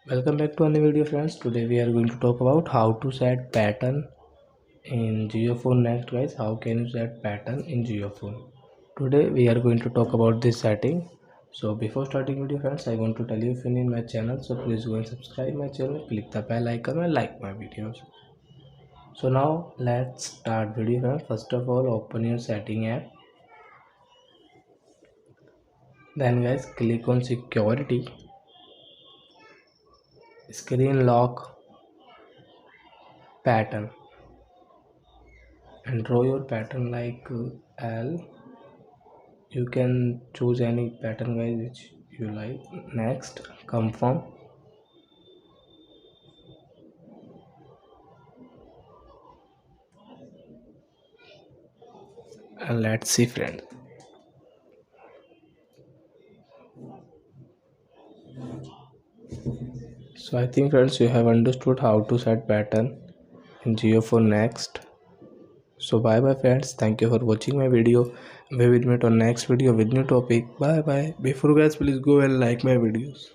Welcome back to another video, friends. Today we are going to talk about how to set pattern in geophone next, guys. How can you set pattern in geophone? Today we are going to talk about this setting. So before starting video, friends, I want to tell you, if you're new in my channel, so please go and subscribe my channel, click the bell icon and like my videos. So now let's start video, friends. First of all, open your setting app. Then guys, click on security, screen lock, pattern, and draw your pattern like L. You can choose any pattern, guys, which you like. Next, confirm, and let's see, friend. So I think, friends, you have understood how to set pattern in geophone next. So bye bye, friends. Thank you for watching my video. We will meet on next video with new topic. Bye bye. Before, guys, please go and like my videos.